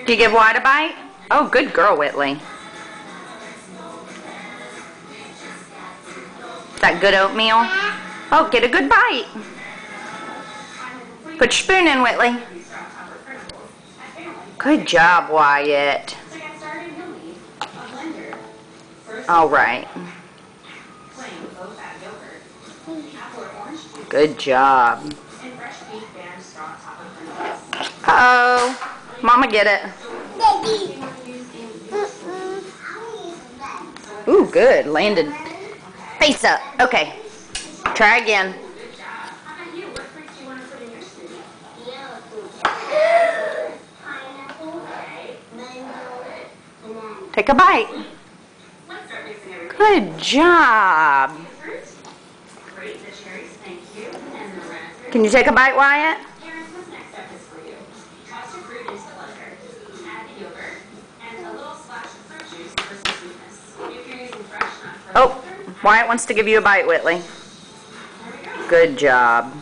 Do you give Wyatt a bite? Oh, good girl, Whitley. Is that good oatmeal? Oh, get a good bite. Put your spoon in, Whitley. Good job, Wyatt. All right. Good job. Uh-oh. Mama, get it. Ooh, good. Landed face up. Okay. Try again. Take a bite. Good job. Can you take a bite, Wyatt? Oh, Wyatt wants to give you a bite, Whitley. Good job.